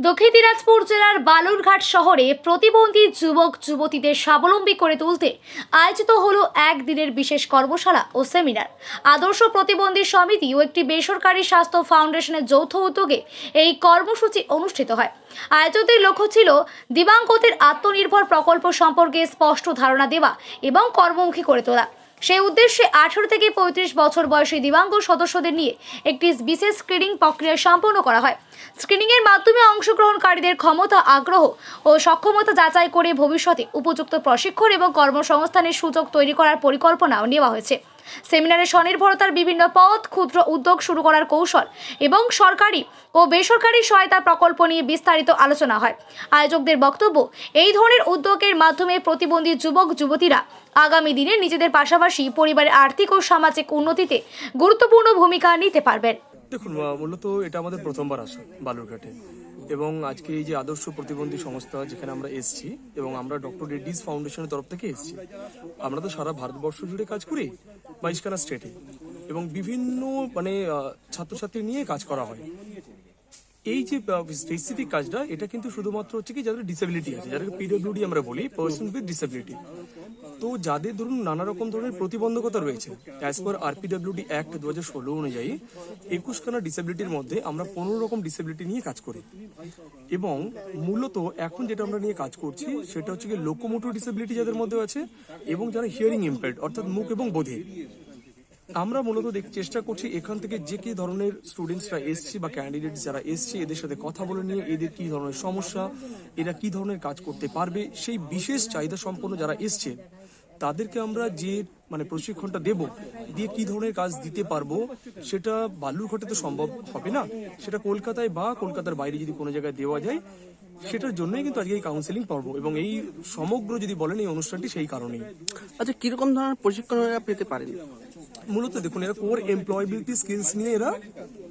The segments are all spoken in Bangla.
দক্ষিণ দিনাজপুর জেলার বালুরঘাট শহরে প্রতিবন্ধী যুবক যুবতীদের স্বাবলম্বী করে তুলতে আয়োজিত হলো একদিনের বিশেষ কর্মশালা ও সেমিনার। আদর্শ প্রতিবন্ধী সমিতি ও একটি বেসরকারি স্বাস্থ্য ফাউন্ডেশনের যৌথ উদ্যোগে এই কর্মসূচি অনুষ্ঠিত হয়। আয়োজকদের লক্ষ্য ছিল দিব্যাঙ্গদের আত্মনির্ভর প্রকল্প সম্পর্কে স্পষ্ট ধারণা দেওয়া এবং কর্মমুখী করে তোলা। সেই উদ্দেশ্যে 18 থেকে 35 বছর বয়সী দিব্যাঙ্গ সদস্যদের নিয়ে একটি বিশেষ স্ক্রিনিং প্রক্রিয়া সম্পন্ন করা হয়। স্ক্রিনিংয়ের মাধ্যমে অংশগ্রহণকারীদের ক্ষমতা, আগ্রহ ও সক্ষমতা যাচাই করে ভবিষ্যতে উপযুক্ত প্রশিক্ষণ এবং কর্মসংস্থানের সুযোগ তৈরি করার পরিকল্পনাও নেওয়া হয়েছে। সেমিনারে স্বনির্ভরতার বিভিন্ন পথ, ক্ষুদ্র উদ্যোগ শুরু করার কৌশল এবং সরকারি ও বেসরকারি সহায়তা প্রকল্প নিয়ে বিস্তারিত আলোচনা হয়। আয়োজকদের বক্তব্য, এই ধরনের উদ্যোগের মাধ্যমে প্রতিবন্ধী যুবক যুবতীরা আগামী দিনে নিজেদের পাশাপাশি পরিবারের আর্থিক ও সামাজিক উন্নতিতে গুরুত্বপূর্ণ ভূমিকা নিতে পারবেন। দেখুন, মূলত এটা আমাদের প্রথমবার আসা বালুরঘাটে, এবং আজকে এই যে আদর্শ প্রতিবন্ধী সংস্থা যেখানে আমরা এসেছি, এবং আমরা ডক্টর রেড্ডিজ ফাউন্ডেশনের তরফ থেকে এসেছি। আমরা তো সারা ভারতবর্ষ জুড়ে কাজ করি, 22খানা স্টেটে, এবং বিভিন্ন ছাত্রছাত্রী নিয়ে কাজ করা হয়। এই যে স্পেসিফিক কাজটা, এটা কিন্তু শুধুমাত্র হচ্ছে কি যাদের ডিসেবিলিটি আছে, যাদেরকে পিডব্লিউডি আমরা বলি, পার্সন উইথ ডিসেবিলিটি। তো যাদের ধরুন নানা রকম ধরনের প্রতিবন্ধকতা রয়েছে, অ্যাজ পার আরপিডব্লিউডি অ্যাক্ট 2016 অনুযায়ী 21খানা ডিসেবিলিটির মধ্যে আমরা 15 রকম ডিসেবিলিটি নিয়ে কাজ করি। এবং মূলত এখন যেটা আমরা নিয়ে কাজ করছি সেটা হচ্ছে কি লোকোমোটর ডিসেবিলিটি যাদের মধ্যে আছে, এবং যারা হিয়ারিং ইম্পেয়ার্ড অর্থাৎ মুখ এবং বধির। আমরা মূলত চেষ্টা করছি এখান থেকে যে কি ধরনের স্টুডেন্টসরা এসছে বা ক্যান্ডিডেট যারা এসছে, এদের সাথে কথা বলে নিয়ে এদের কি ধরনের সমস্যা, এরা কি ধরনের কাজ করতে পারবে, সেই বিশেষ চাহিদা সম্পন্ন যারা এসছে তাদেরকে আমরা যে প্রশিক্ষণটা দেব, দিয়ে কি ধরনের কাজ দিতে পারবো, সেটা বালুরঘাটে তো সম্ভব হবে না, সেটা কলকাতায় বা কলকাতার বাইরে যদি কোনো জায়গায় দেওয়া যায়, সেটার জন্যই কিন্তু আজকে এই কাউন্সেলিং পর্ব এবং এই সমগ্র যদি বলেন এই অনুষ্ঠানটি সেই কারণেই। আচ্ছা, কিরকম ধরনের প্রশিক্ষণ এরা পেতে পারেন? মূলত দেখুন, এরা কোর এমপ্লয়াবিলিটি স্কিলস নিয়ে এরা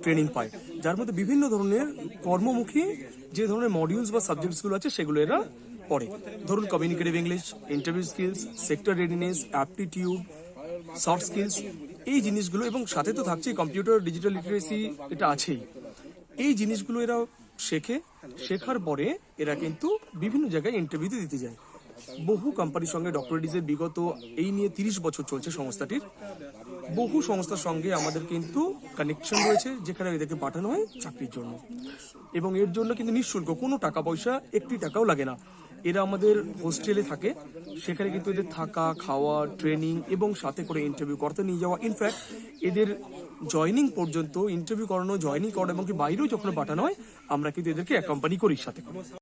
ট্রেনিং পায়, যার মধ্যে বিভিন্ন ধরনের কর্মমুখী যে ধরনের মডিউলস বা সাবজেক্টসগুলো আছে সেগুলো এরা পড়ে। ধরুন communicative English, interview skills, sector readiness, aptitude, soft skills, এই জিনিসগুলো, এবং সাথে তো থাকছে কম্পিউটার, ডিজিটাল লিটারেসি, এটা আছেই। এই জিনিসগুলো এরা শেখার পরে এরা কিন্তু বিভিন্ন জায়গায় ইন্টারভিউতে দিতে যায়। বহু কোম্পানির সঙ্গে ডক্টর রেড্ডিজের বিগত এই নিয়ে 30 বছর চলছে সংস্থাটির। বহু সংস্থার সঙ্গে আমাদের কিন্তু কানেকশন রয়েছে, যেখানে এদেরকে পাঠানো হয় চাকরির জন্য, এবং এর জন্য কিন্তু নিঃশুল্ক, কোনো টাকা পয়সা একটি টাকাও লাগে না। এরা আমাদের হোস্টেলে থাকে, সেখানে কিন্তু এদের থাকা, খাওয়া, ট্রেনিং এবং সাথে করে ইন্টারভিউ করতে নিয়ে যাওয়া, ইনফ্যাক্ট এদের জয়নিং পর্যন্ত ইন্টারভিউ করানো, জয়নিং করানো এবং কি বাইরেও যখন পাঠানো হয় আমরা কিন্তু এদেরকে অ্যাকম্পানি করি সাথে।